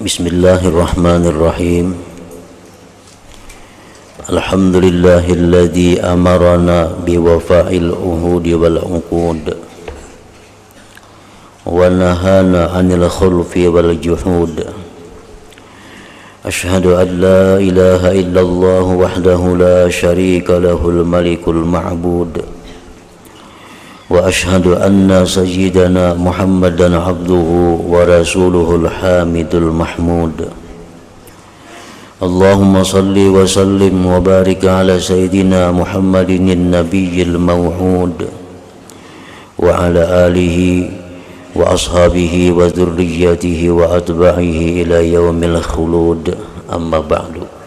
Bismillahirrahmanirrahim. Alhamdulillahilladzi amarana biwafa'il uhudi wal uqud wa nahana 'anil khulfi wal juhud. Asyhadu an la ilaha illallah wahdahu la syarika lahul malikul ma'bud. Wa asyhadu anna sayyidana Muhammadan abduhu wa rasuluhul hamidul mahmud. Allahumma salli wa sallim wa barik ala sayyidina Muhammadin nabiyyil maw'ud wa ala alihi wa ashabihi wa dhurriyyatihi wa atba'ihi ila yaumil khulud. Amma ba'du.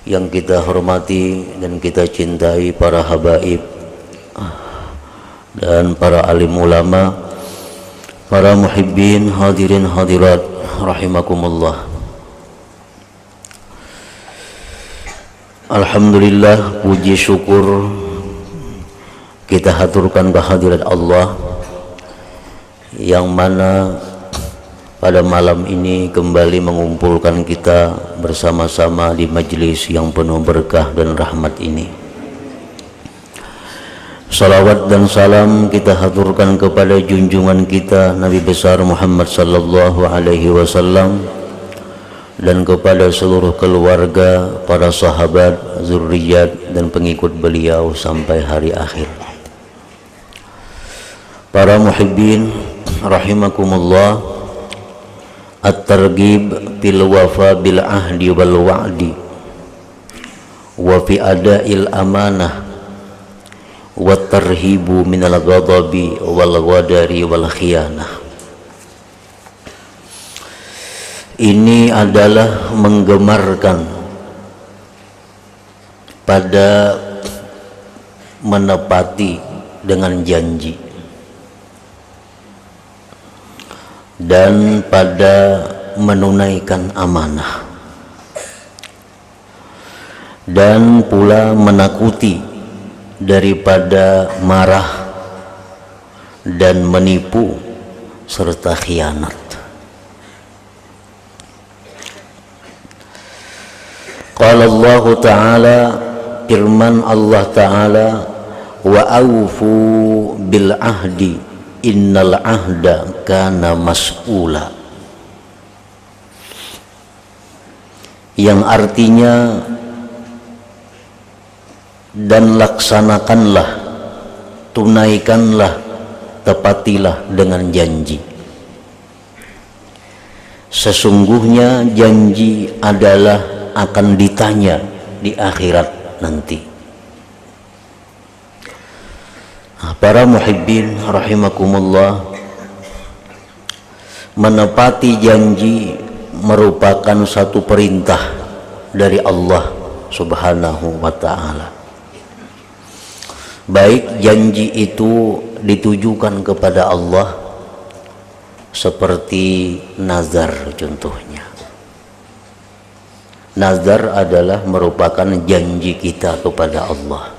Yang kita hormati dan kita cintai para habaib dan para alim ulama, para muhibbin, hadirin hadirat rahimakumullah. Alhamdulillah, puji syukur kita haturkan kehadirat Allah yang mana pada malam ini kembali mengumpulkan kita bersama-sama di majlis yang penuh berkah dan rahmat ini. Salawat dan salam kita haturkan kepada junjungan kita Nabi besar Muhammad sallallahu alaihi wasallam dan kepada seluruh keluarga, para sahabat, zurriyat dan pengikut beliau sampai hari akhir. Para muhibbin rahimakumullah, at-targhib bil wafa bil ahdi wal wa'di wa fi ada'il amanah wa tarhibu minal ghadabi wal ghadari wal khiyanah. Ini adalah menggemarkan pada menepati dengan janji dan pada menunaikan amanah, dan pula menakuti daripada marah dan menipu serta khianat. Qala Allah Ta'ala, firman Allah Ta'ala, wa aufu bil ahdi innal ahda kana mas'ula, yang artinya dan laksanakanlah, tunaikanlah, tepatilah dengan janji. Sesungguhnya janji adalah akan ditanya di akhirat nanti. Para muhibbin rahimakumullah, menepati janji merupakan satu perintah dari Allah Subhanahu wa ta'ala. Baik janji itu ditujukan kepada Allah seperti nazar contohnya. Nazar adalah merupakan janji kita kepada Allah,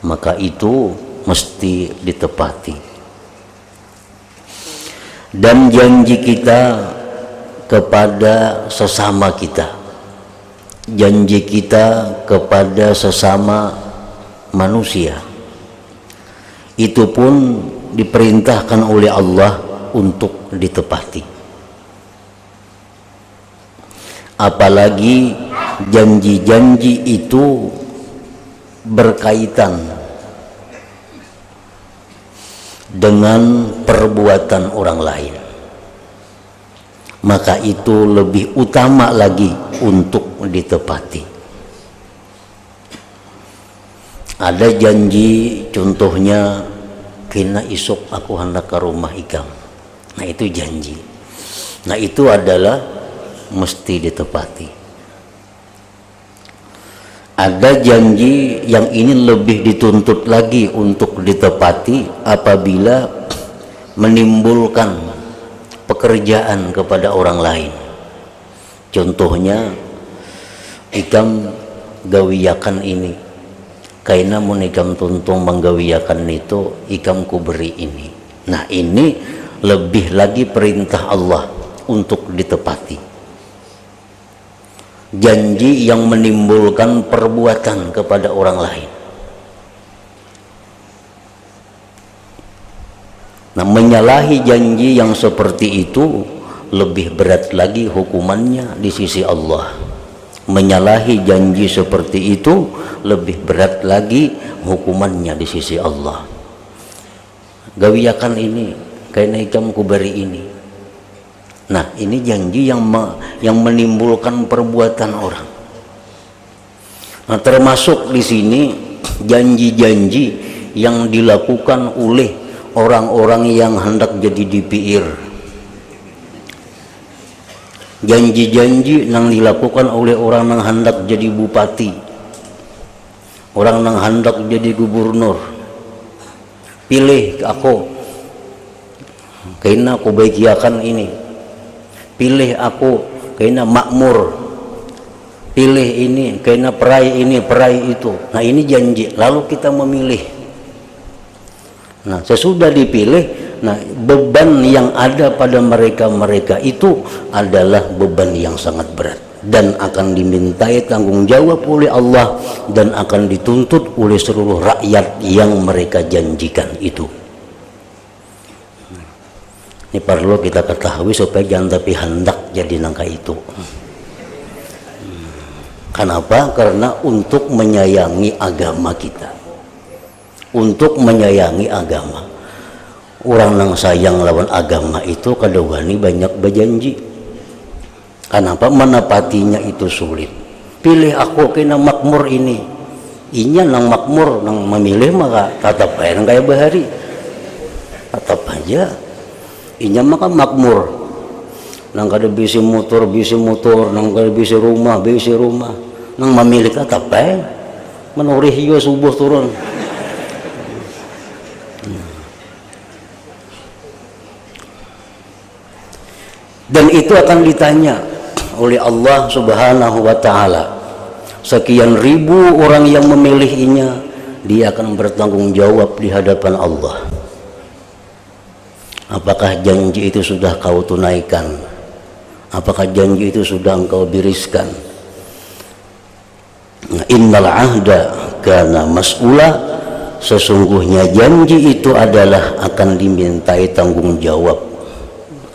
maka itu mesti ditepati. Dan janji kita kepada sesama kita, janji kita kepada sesama manusia, itu pun diperintahkan oleh Allah untuk ditepati. Apalagi janji-janji itu berkaitan dengan perbuatan orang lain, maka itu lebih utama lagi untuk ditepati. Ada janji contohnya, kena isuk aku hendak ke rumah ikam. Nah itu janji. Nah itu adalah mesti ditepati. Ada janji yang ini lebih dituntut lagi untuk ditepati apabila menimbulkan pekerjaan kepada orang lain. Contohnya, ikam gawiakan ini, kaina mun ikam tuntung menggawiakan itu, ikam ku beri ini. Nah ini lebih lagi perintah Allah untuk ditepati. Janji yang menimbulkan perbuatan kepada orang lain. Nah, menyalahi janji yang seperti itu lebih berat lagi hukumannya di sisi Allah. Menyalahi janji seperti itu lebih berat lagi hukumannya di sisi Allah. Gawiakan ini kaina ikam kubari ini. Nah, ini janji yang menimbulkan perbuatan orang. Nah, termasuk di sini janji-janji yang dilakukan oleh orang-orang yang hendak jadi DPR. Janji-janji yang dilakukan oleh orang yang hendak jadi bupati, orang yang hendak jadi gubernur. Pilih aku, karena aku bagiakan ini. Pilih aku, karena makmur. Pilih ini, karena perai ini, perai itu. Nah, ini janji. Lalu kita memilih. Nah, sesudah dipilih, nah beban yang ada pada mereka itu adalah beban yang sangat berat dan akan dimintai tanggung jawab oleh Allah dan akan dituntut oleh seluruh rakyat yang mereka janjikan itu. Ini perlu kita ketahui supaya jangan tapi hendak jadi nangka itu. Kenapa? Karena untuk menyayangi agama kita, untuk menyayangi agama. Orang yang sayang lawan agama itu kadang-kadang banyak berjanji. Kenapa? Menepatinya itu sulit. Pilih aku kena makmur ini. Inya nang makmur, nang memilih maka tetap aja nang kayak bahari. Tetap aja. Inya maka makmur. Nang kada bisi motor, nang kada bisi rumah. Nang memilih tetap aja. Menurih hiyo subuh turun. Dan itu akan ditanya oleh Allah Subhanahu wa Ta'ala. Sekian ribu orang yang memilihinya, dia akan bertanggung jawab di hadapan Allah. Apakah janji itu sudah kau tunaikan? Apakah janji itu sudah engkau biriskan? Innal ahda kana mas'ula. Sesungguhnya janji itu adalah akan dimintai tanggung jawab,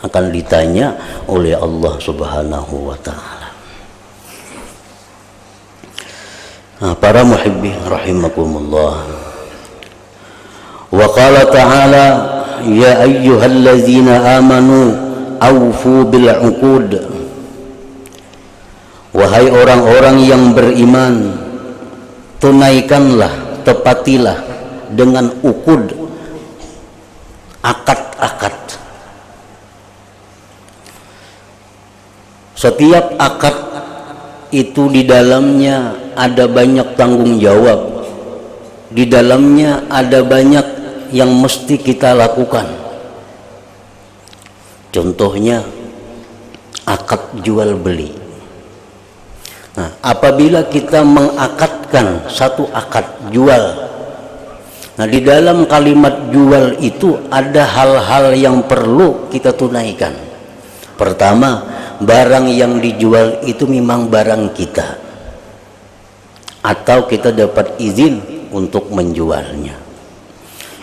akan ditanya oleh Allah Subhanahu wa Ta'ala. Nah, para muhibbin rahimakumullah. Wa qala ta'ala ya ayyuhallazina amanu awfu bil uqud. Wahai orang-orang yang beriman, tunaikanlah, tepatilah dengan uqud, akad-akad. Setiap akad itu di dalamnya ada banyak tanggung jawab, di dalamnya ada banyak yang mesti kita lakukan. Contohnya akad jual beli. Nah, apabila kita mengakadkan satu akad jual, nah di dalam kalimat jual itu ada hal-hal yang perlu kita tunaikan. Pertama, barang yang dijual itu memang barang kita atau kita dapat izin untuk menjualnya.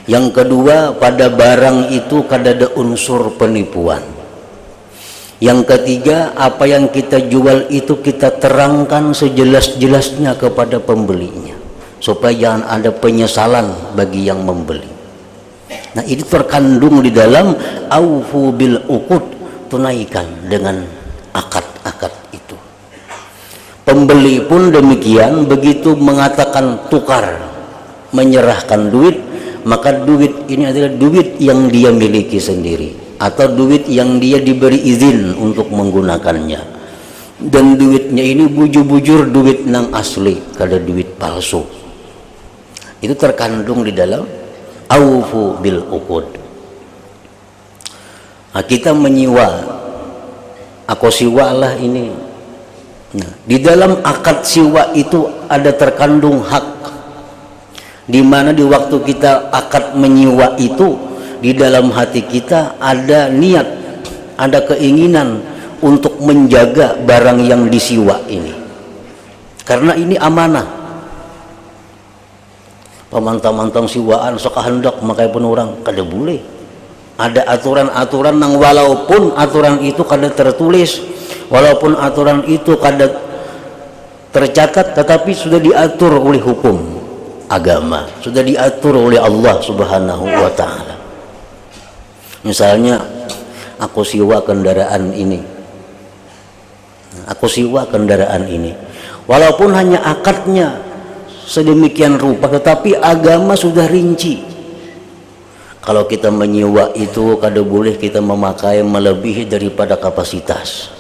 Yang kedua, pada barang itu kada ada unsur penipuan. Yang ketiga, apa yang kita jual itu kita terangkan sejelas-jelasnya kepada pembelinya supaya jangan ada penyesalan bagi yang membeli. Nah, ini terkandung di dalam aufu bil uqud, tunaikan dengan akad-akad itu. Pembeli pun demikian, begitu mengatakan tukar, menyerahkan duit, maka duit ini adalah duit yang dia miliki sendiri atau duit yang dia diberi izin untuk menggunakannya, dan duitnya ini bujur-bujur duit nang asli, kada duit palsu. Itu terkandung di dalam aufu bil uqud. Nah, kita menyiwa, aku siwalah ini. Nah, di dalam akad siwa itu ada terkandung hak, di mana di waktu kita akad menyiwa itu di dalam hati kita ada niat, ada keinginan untuk menjaga barang yang disiwa ini, karena ini amanah. Pamantang-mantang siwaan sok hendak makai pun orang kada boleh. Ada aturan-aturan yang walaupun aturan itu kada tertulis, walaupun aturan itu kada tercatat, tetapi sudah diatur oleh hukum agama, sudah diatur oleh Allah Subhanahu wa ta'ala. Misalnya aku siwa kendaraan ini, walaupun hanya akadnya sedemikian rupa, tetapi agama sudah rinci. Kalau kita menyewa itu kada boleh kita memakai melebihi daripada kapasitas.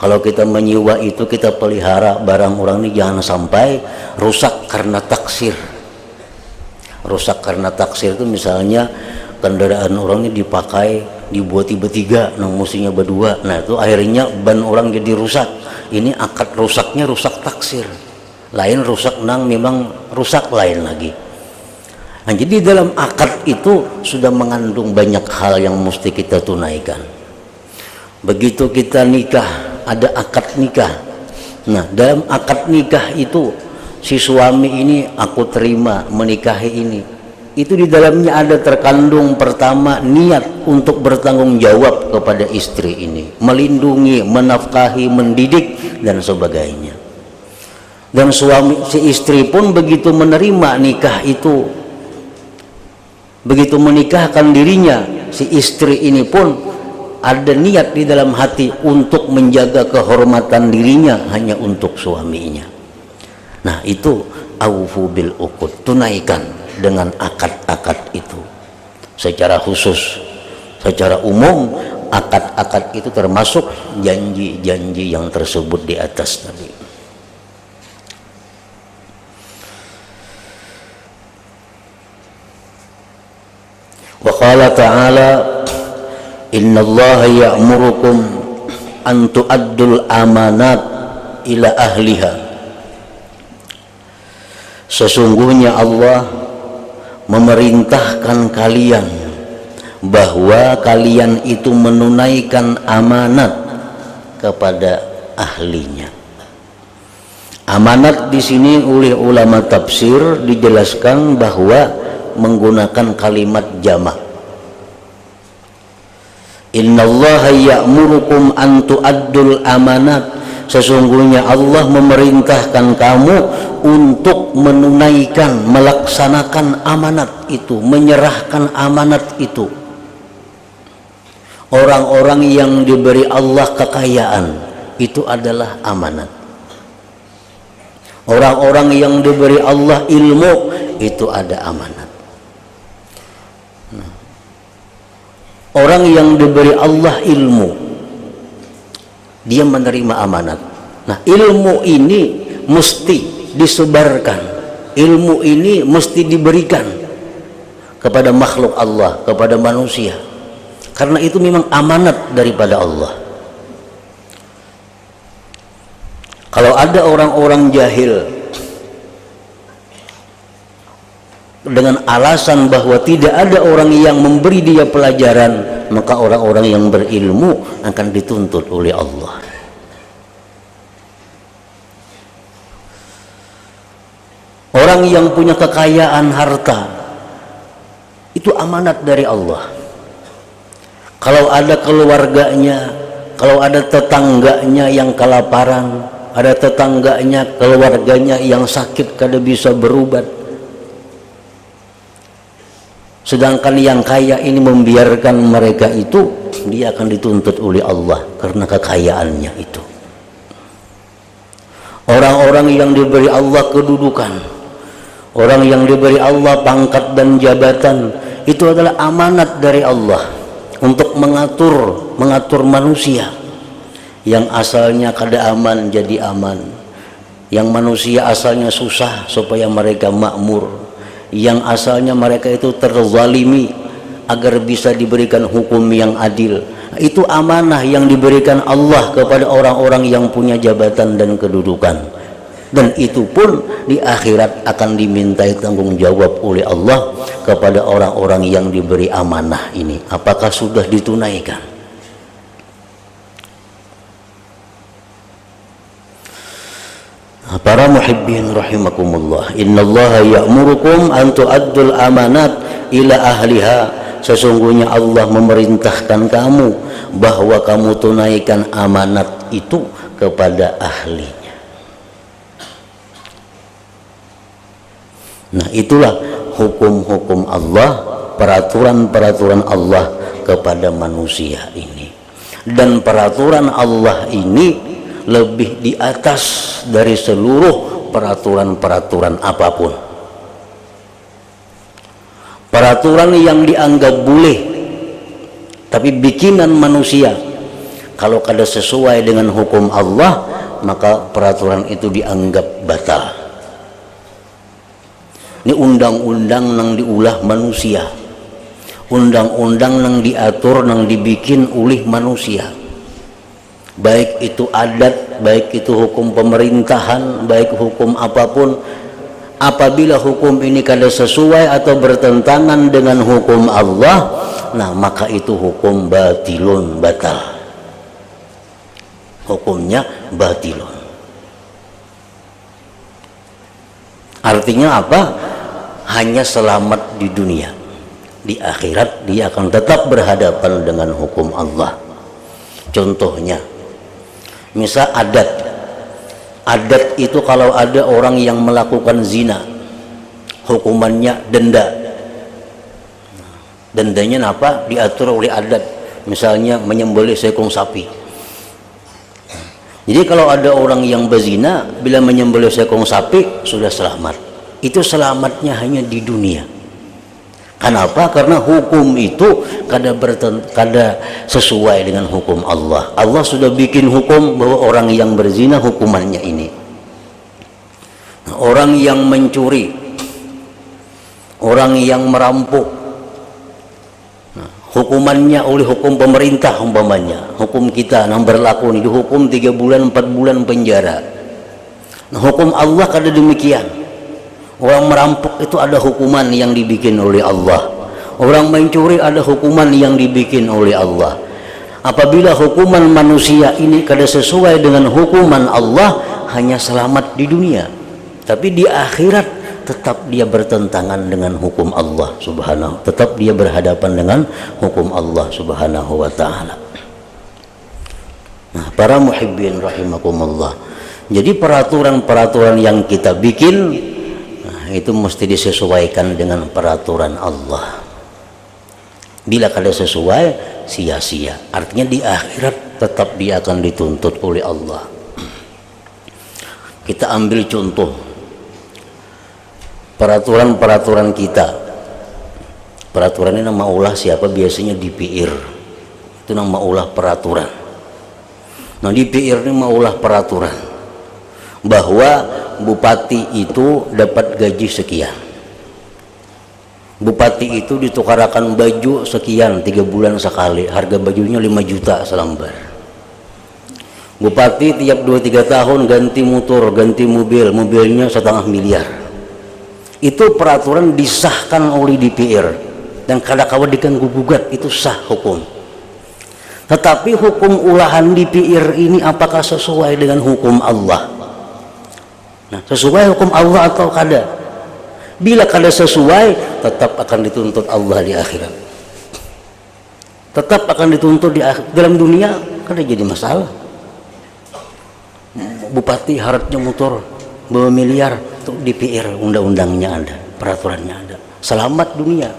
Kalau kita menyewa itu, kita pelihara barang orang ini jangan sampai rusak karena taksir. Rusak karena taksir itu misalnya kendaraan orang ini dipakai dibuat bertiga, nang musinya berdua. Nah itu akhirnya ban orang jadi rusak. Ini akad rusaknya rusak taksir. Lain rusak nang memang rusak lain lagi. Nah, jadi dalam akad itu sudah mengandung banyak hal yang mesti kita tunaikan. Begitu kita nikah, ada akad nikah. Nah, dalam akad nikah itu si suami ini aku terima menikahi ini. Itu di dalamnya ada terkandung pertama niat untuk bertanggung jawab kepada istri ini, melindungi, menafkahi, mendidik dan sebagainya. Dan suami si istri pun begitu menerima nikah itu, begitu menikahkan dirinya, si istri ini pun ada niat di dalam hati untuk menjaga kehormatan dirinya hanya untuk suaminya. Nah itu aufu bil uqud, tunaikan dengan akad-akad itu. Secara khusus, secara umum akad-akad itu termasuk janji-janji yang tersebut di atas tadi. Wa qala ta'ala innallaha ya'murukum an tu'addul amanat ila ahliha. Sesungguhnya Allah memerintahkan kalian bahwa kalian itu menunaikan amanat kepada ahlinya. Amanat di sini oleh ulama tafsir dijelaskan bahwa menggunakan kalimat jamak. Innallaha ya'murukum an tu'addul amanat. Sesungguhnya Allah memerintahkan kamu untuk menunaikan, melaksanakan amanat itu, menyerahkan amanat itu. Orang-orang yang diberi Allah kekayaan itu adalah amanat. Orang-orang yang diberi Allah ilmu itu ada amanat. Orang yang diberi Allah ilmu, dia menerima amanat. Nah, ilmu ini mesti disebarkan, ilmu ini mesti diberikan kepada makhluk Allah, kepada manusia, karena itu memang amanat daripada Allah. Kalau ada orang-orang jahil dengan alasan bahwa tidak ada orang yang memberi dia pelajaran, maka orang-orang yang berilmu akan dituntut oleh Allah. Orang yang punya kekayaan harta itu amanat dari Allah. Kalau ada keluarganya, kalau ada tetangganya yang kelaparan, ada tetangganya, keluarganya yang sakit kada bisa berobat, sedangkan yang kaya ini membiarkan mereka itu, dia akan dituntut oleh Allah karena kekayaannya itu. Orang-orang yang diberi Allah kedudukan, orang yang diberi Allah pangkat dan jabatan, itu adalah amanat dari Allah untuk mengatur manusia. Yang asalnya kada aman jadi aman, yang manusia asalnya susah supaya mereka makmur, yang asalnya mereka itu terzalimi agar bisa diberikan hukum yang adil. Itu amanah yang diberikan Allah kepada orang-orang yang punya jabatan dan kedudukan. dan itu pun di akhirat akan dimintai tanggung jawab oleh Allah kepada orang-orang yang diberi amanah ini, apakah sudah ditunaikan. Para muhibbin rahimakumullah, innallaha ya'murukum an tu'addul amanat ila ahliha, sesungguhnya Allah memerintahkan kamu bahwa kamu tunaikan amanat itu kepada ahlinya. Nah, itulah hukum-hukum Allah, peraturan-peraturan Allah kepada manusia ini. Dan peraturan Allah ini lebih di atas dari seluruh peraturan-peraturan apapun. Peraturan yang dianggap boleh tapi bikinan manusia, kalau kada sesuai dengan hukum Allah, maka peraturan itu dianggap batal. Ini undang-undang nang diulah manusia, undang-undang nang diatur, nang dibikin oleh manusia, baik itu adat, baik itu hukum pemerintahan, baik hukum apapun. Apabila hukum ini kada sesuai atau bertentangan dengan hukum Allah, nah maka itu hukum batilun, batal, hukumnya batilun. Artinya apa? Hanya selamat di dunia, di akhirat dia akan tetap berhadapan dengan hukum Allah. Contohnya, misal adat itu kalau ada orang yang melakukan zina, hukumannya denda. Dendanya apa? Diatur oleh adat, misalnya menyembelih seekor sapi. Jadi kalau ada orang yang berzina, bila menyembelih seekor sapi sudah selamat. Itu selamatnya hanya di dunia. Kenapa? Karena hukum itu kada sesuai dengan hukum Allah. Allah sudah bikin hukum bahwa orang yang berzina hukumannya ini. Nah, orang yang mencuri, orang yang merampok, nah, hukumannya oleh hukum pemerintah umpamanya, hukum kita yang berlaku ini dihukum 3 bulan 4 bulan penjara. Nah, hukum Allah kada demikian. Orang merampok itu ada hukuman yang dibikin oleh Allah. Orang mencuri ada hukuman yang dibikin oleh Allah. Apabila hukuman manusia ini kada sesuai dengan hukuman Allah, hanya selamat di dunia, tapi di akhirat tetap dia bertentangan dengan hukum Allah subhanahu, tetap dia berhadapan dengan hukum Allah subhanahu wa ta'ala. Nah, para muhibbin rahimakumullah, jadi peraturan-peraturan yang kita bikin itu mesti disesuaikan dengan peraturan Allah. Bila kada sesuai, sia-sia. Artinya di akhirat tetap dia akan dituntut oleh Allah. Kita ambil contoh peraturan-peraturan kita. Peraturan ini nama ulah siapa? Biasanya DPR. Itu nama ulah peraturan. Nah, DPR ini maulah peraturan bahwa bupati itu dapat gaji sekian, bupati itu ditukarakan baju sekian 3 bulan sekali, harga bajunya 5 juta selembar. Bupati tiap 2-3 tahun ganti motor, ganti mobil, mobilnya 1,5 miliar. Itu peraturan disahkan oleh DPR dan kada kawan diganggu gugat, itu sah hukum. Tetapi hukum ulahan DPR ini apakah sesuai dengan hukum Allah? Nah, sesuai hukum Allah atau kada? Bila kada sesuai, tetap akan dituntut Allah di akhirat. Tetap akan dituntut di dalam dunia, kada jadi masalah. Bupati harapnya motor bermiliar, untuk DPR undang-undangnya ada, peraturannya ada, selamat dunia.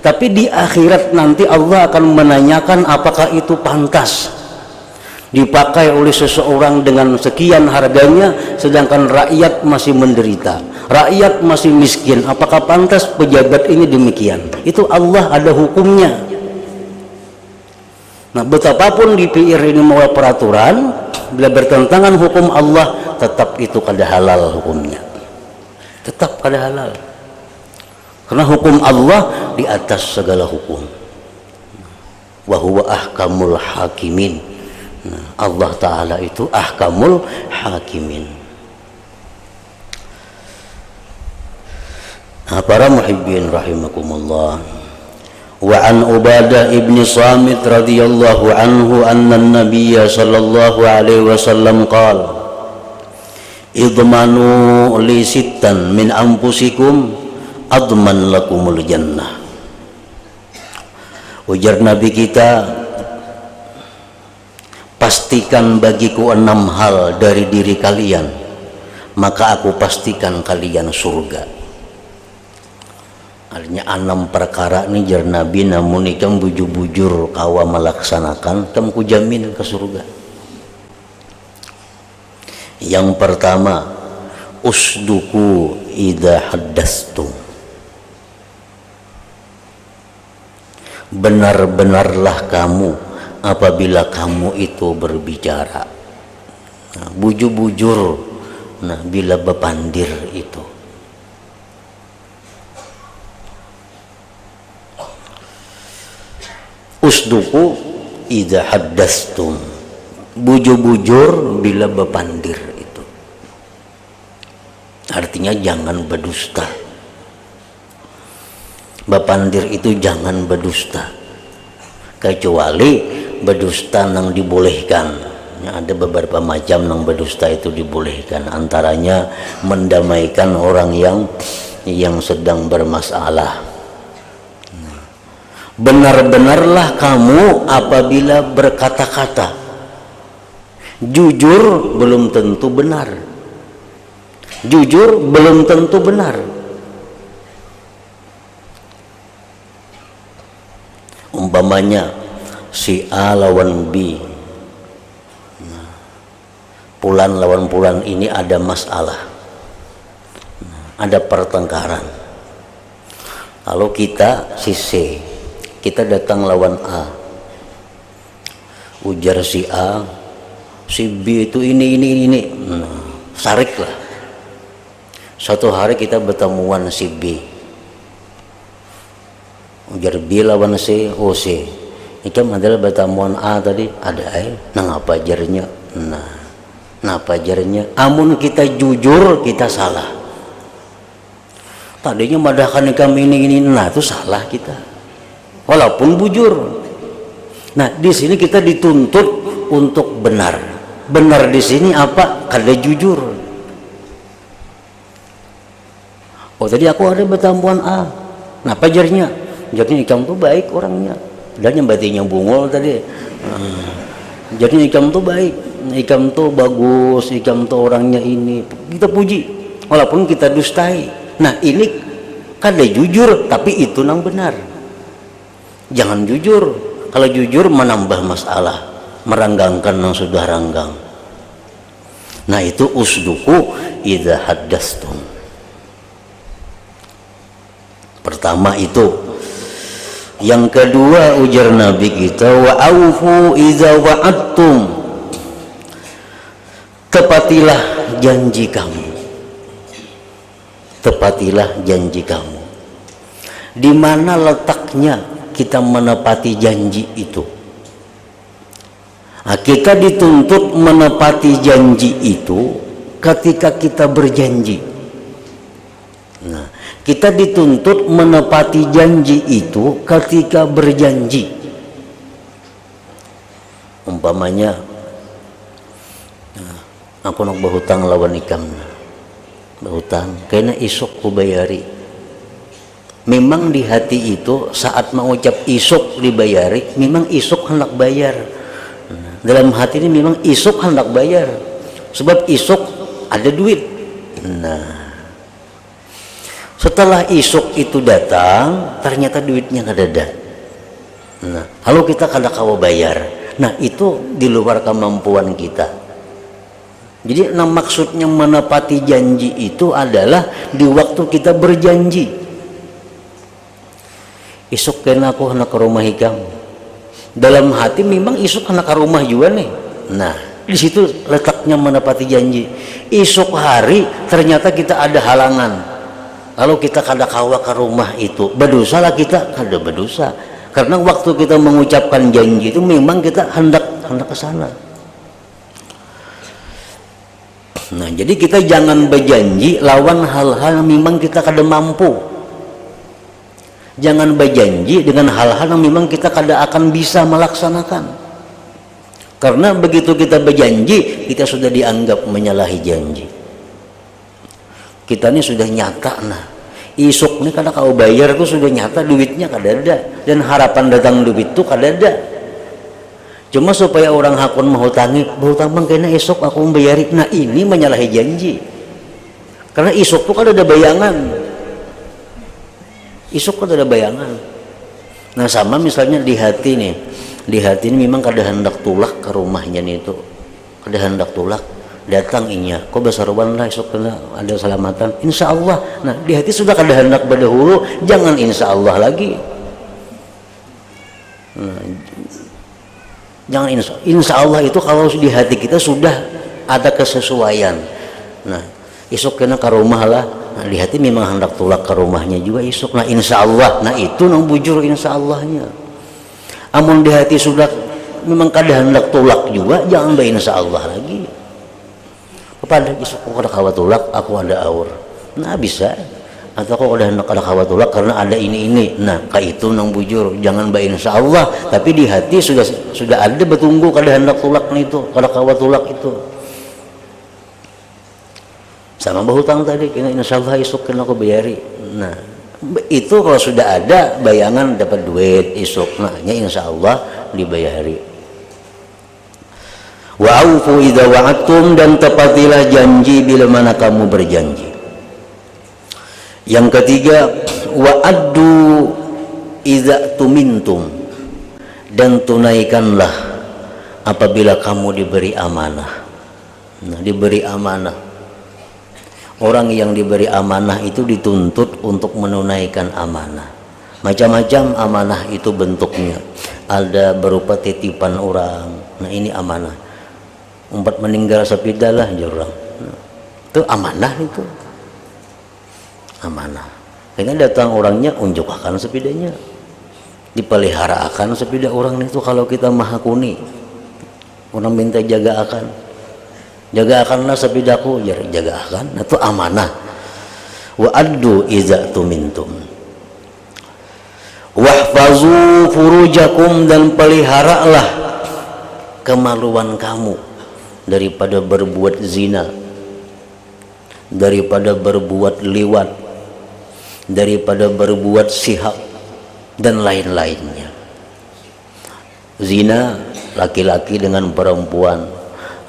Tapi di akhirat nanti Allah akan menanyakan apakah itu pantas dipakai oleh seseorang dengan sekian harganya, sedangkan rakyat masih menderita, rakyat masih miskin. Apakah pantas pejabat ini demikian? Itu Allah ada hukumnya. Nah, betapapun DPR ini mau peraturan, bila bertentangan hukum Allah, tetap itu kada halal hukumnya, tetap kada halal. Karena hukum Allah di atas segala hukum. Wa huwa ahkamul hakimin. Nah, Allah Ta'ala itu ahkamul hakimin. Para muhibbin rahimakumullah. Wa an Ubadah ibni Samit radhiyallahu anhu anna an-nabiy sallallahu alaihi wasallam qala idmanu li sittan min anfusikum adman lakumul jannah. Ujar Nabi kita, pastikan bagiku 6 hal dari diri kalian, maka aku pastikan kalian surga. Artinya 6 perkara ini jar Nabi, namun ikam bujur-bujur kawa melaksanakan, kamu kujamin ke surga. Yang pertama, usduku idza haddastum. Benar-benarlah kamu apabila kamu itu berbicara. Nah, bujur-bujur, nah bila bepandir itu. Usduku idza haddastum, bujur-bujur bila bepandir itu. Artinya jangan berdusta. Bepandir itu jangan berdusta, kecuali berdusta yang dibolehkan. Ada beberapa macam yang berdusta itu dibolehkan, antaranya mendamaikan orang yang sedang bermasalah. Benar-benarlah kamu apabila berkata-kata. Jujur belum tentu benar. Jujur belum tentu benar. Umpamanya si A lawan B, Pulan lawan Pulan ini ada masalah, ada pertengkaran. Kalau kita si C, kita datang lawan A, ujar si A, si B itu ini. Sariklah. Suatu hari kita bertemuan si B, ujar B lawan C, oh C, itu adalah bertemuan A tadi, ada nah apa ajarnya, nah apa ajarnya. Amun kita jujur kita salah. Tadinya madahkan kami ini, nah itu salah kita. Walaupun bujur. Nah, di sini kita dituntut untuk benar. Benar di sini apa? Kada jujur. Oh, tadi aku ada bertampuan A. Nah, pajarnya, jadi ikam tuh baik orangnya. Dan yang batinya bungol tadi. Jadi ikam tuh baik, ikam tuh bagus, ikam tuh orangnya ini. Kita puji, walaupun kita dustai. Nah, ini kada jujur, tapi itu yang benar. Jangan jujur. Kalau jujur menambah masalah, meranggangkan yang sudah ranggang. Nah, itu usduku idza haddastum. Pertama itu. Yang kedua ujar Nabi kita, wa aufu idza wa'adtum. Tepatilah janji kamu. Tepatilah janji kamu. Di mana letaknya kita menepati janji itu? Nah, kita dituntut menepati janji itu ketika kita berjanji. Nah, kita dituntut menepati janji itu ketika berjanji. Umpamanya, aku nak berhutang lawan ikam, berhutang, kena isuk ku bayari. Memang di hati itu saat mengucap isuk dibayari, memang isuk hendak bayar. Dalam hati ini memang isuk hendak bayar, sebab isuk ada duit. Nah, setelah isuk itu datang, ternyata duitnya nggak ada. Nah, kalau kita kada kawa bayar, nah itu di luar kemampuan kita. Jadi, nah maksudnya menepati janji itu adalah di waktu kita berjanji. Isuk kena aku hendak ke rumah ikam. Dalam hati memang isuk hendak ke rumah juga nih. Nah, di situ letaknya menepati janji. Isuk hari ternyata kita ada halangan. Kalau kita kada kawa ke rumah itu, berdosa lah kita, kada berdosa. Karena waktu kita mengucapkan janji itu memang kita hendak ke sana. Nah, jadi kita jangan berjanji lawan hal-hal yang memang kita kada mampu. Jangan berjanji dengan hal-hal yang memang kita kada akan bisa melaksanakan. Karena begitu kita berjanji, kita sudah dianggap menyalahi janji. Kita ini sudah nyata, nah isuk nih kada kau bayar tuh sudah nyata, duitnya kada ada, dan harapan datang duit tuh kada ada. Cuma supaya orang hakun menghutangi, berhutang bang kena esok aku membayari. Nah ini menyalahi janji. Karena isuk tuh kada ada bayangan. Isuk kan ada bayangan. Nah sama misalnya di hati nih, di hati ini memang kada hendak tulak ke rumahnya nih itu, kada hendak tulak, datang inya, kok besaruan lah esok kena ada selamatan, insya Allah. Nah di hati sudah kada hendak berdahulu, jangan insya Allah lagi. Nah, jangan insya Allah itu kalau di hati kita sudah ada kesesuaian. Nah esok kena ke rumah lah. Nah, di hati memang hendak tulak ke rumahnya juga isuk. Nah insya Allah, nah itu nang bujur insya Allahnya. Amun di hati sudah memang kada hendak tulak juga, jangan be insya Allah lagi. Kepada isuk aku kada kawa tulak, aku ada aur. Nah bisa. Atau aku kada hendak kada kawa tulak karena ada ini. Nah kayak itu nang bujur, jangan be insya Allah. Tapi di hati sudah ada betunggu kada hendak tulak itu, kada kawa tulak itu. Sama berhutang tadi, insya Allah isuk kena aku bayari. Nah itu kalau sudah ada bayangan dapat duit isuk, nah insya Allah dibayari. Wa'ufu idza wa'adtum, dan tepatilah janji bila mana kamu berjanji. Yang ketiga, wa'addu idza tumintum, dan tunaikanlah apabila kamu diberi amanah. Nah diberi amanah, orang yang diberi amanah itu dituntut untuk menunaikan amanah. Macam-macam amanah itu bentuknya. Ada berupa titipan orang. Nah ini amanah. Umpat meninggal sepidalah jurang. Nah, itu amanah itu. Amanah. Kayaknya datang orangnya unjuk akan sepidanya. Dipelihara akan sepida orang itu kalau kita maha kuni. Orang minta jaga akan. Jaga akanlah sepidaku, jaga akan. Itu amanah. Wa addu iza tumintum. Wahfazu furujakum, dan peliharalah kemaluan kamu daripada berbuat zina, daripada berbuat liwat, daripada berbuat sihab dan lain-lainnya. Zina laki-laki dengan perempuan,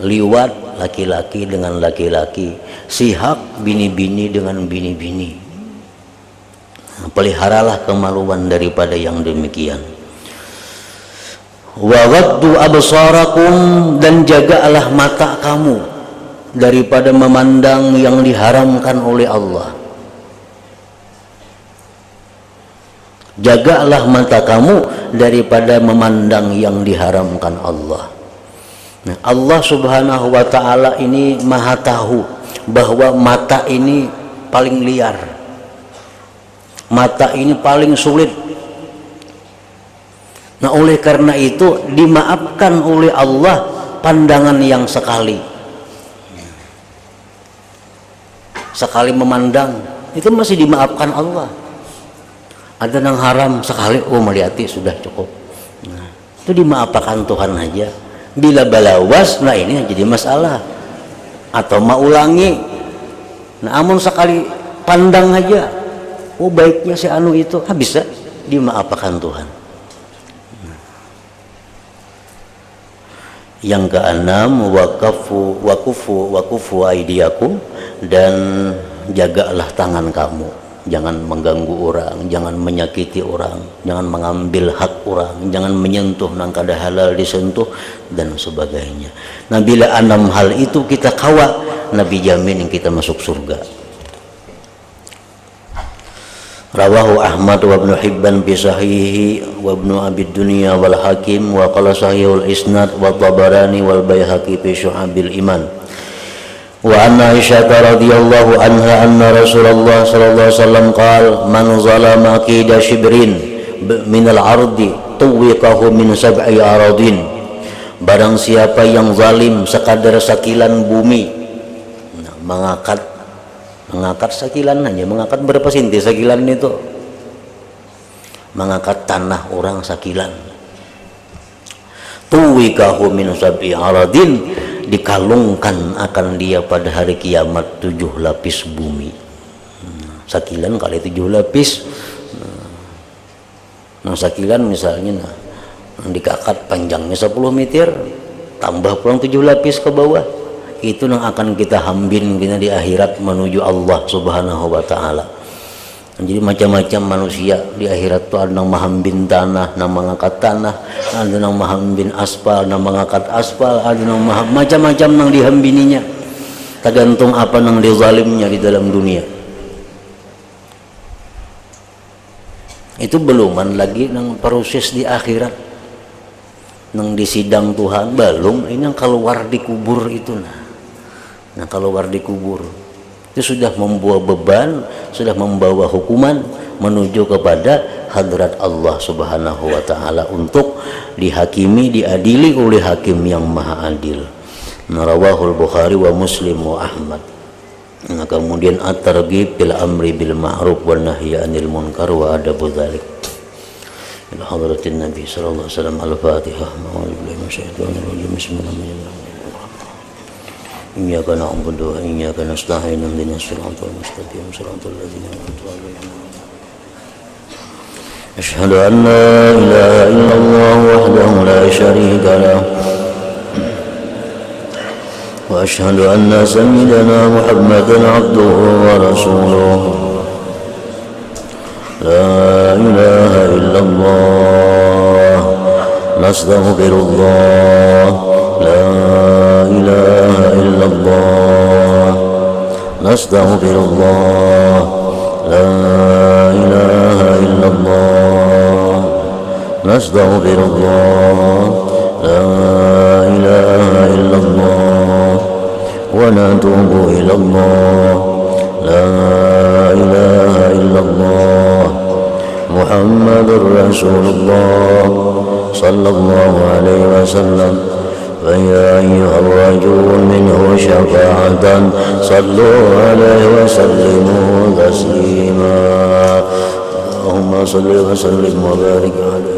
liwat laki-laki dengan laki-laki, sihak bini-bini dengan bini-bini. Peliharalah kemaluan daripada yang demikian. Wa waddu absarakum, dan jagalah mata kamu daripada memandang yang diharamkan oleh Allah. Jagalah mata kamu daripada memandang yang diharamkan Allah. Nah, Allah subhanahu wa ta'ala ini maha tahu bahwa mata ini paling liar, mata ini paling sulit. Nah oleh karena itu dimaafkan oleh Allah pandangan yang sekali memandang itu masih dimaafkan Allah. Ada yang haram sekali, oh melihati sudah cukup. Nah, itu dimaafkan Tuhan aja. Bila balawas, nah ini jadi masalah. Atau mau ulangi, nah amun sekali pandang aja, oh baiknya si anu itu, bisa dimaafkan Tuhan. Yang keenam, wakufu aidiakum, dan jagalah tangan kamu. Jangan mengganggu orang, jangan menyakiti orang, jangan mengambil hak orang, jangan menyentuh nang kada halal disentuh dan sebagainya. Nah bila 6 hal itu kita kawa, Nabi jamin kita masuk surga. Rawahu Ahmad wa Ibnu Hibban bi sahihi wa Ibnu Abi Dunya wal Hakim wa qala sahihul isnad wa Tabarani wal Baihaqi fi Syu'abil Iman. Wa anna Aisyah radhiyallahu anha anna Rasulullah sallallahu alaihi wasallam qala man zalama qida shibrin min al-ardi tuwiqahu min sab'i aradin. Barang siapa yang zalim sekadar sakilan bumi, nah, mengangkat sakilan hanya mengangkat berapa sinti sakilan itu, mengangkat tanah orang sakilan. Tuwikahu min sab'i aradin, dikalungkan akan dia pada hari kiamat 7 lapis bumi. Sakilan kali 7 lapis. Nah sakilan misalnya dikakat panjangnya 10 meter, tambah pulang 7 lapis ke bawah, itu yang akan kita hambin kita di akhirat menuju Allah Subhanahu wa ta'ala. Jadi macam-macam manusia di akhirat itu ada yang mahambin tanah, yang mengangkat tanah, ada yang mahambin aspal, yang mengangkat aspal, ada yang macam-macam yang dihambininya, tergantung apa yang dizalimnya di dalam dunia. Itu beluman lagi yang proses di akhirat, yang disidang Tuhan belum, ini yang keluar di kubur itu. Nah keluar di kubur itu sudah membawa beban, sudah membawa hukuman menuju kepada hadrat Allah Subhanahu wa ta'ala untuk dihakimi, diadili oleh hakim yang maha adil. Rawahul Bukhari wa Muslim wa Ahmad. Nah, kemudian at-targhib bil amri bil ma'ruf wan nahyi 'anil munkar wa adabu dzalik. Ila hadratin Nabi sallallahu alaihi wasallam. Al-Fatihah. Bismillahirrahmanirrahim. Iyyaka na'budu wa iyyaka nasta'in. Ihdinas siratal mustaqim. Siratal ladzina an'amta 'alaihim. Asyhadu an la ilaha illallah wahdahu la syarika lahu wa asyhadu anna sayyidana Muhammadan 'abduhu wa rasuluhu. La ilaha illallah nastaghfirullah. La ilaha illallah nastaghfirullah. La ilaha illallah nastaghfirullah. La ilaha illallah wa natubu ilallah. La ilaha illallah Muhammadur Rasulullah sallallahu alaihi wasallam. فيا أيها الرجل منه شفاعة صلوا عليه وسلموا تسليما. اللهم صل وسلم وبارك عليه.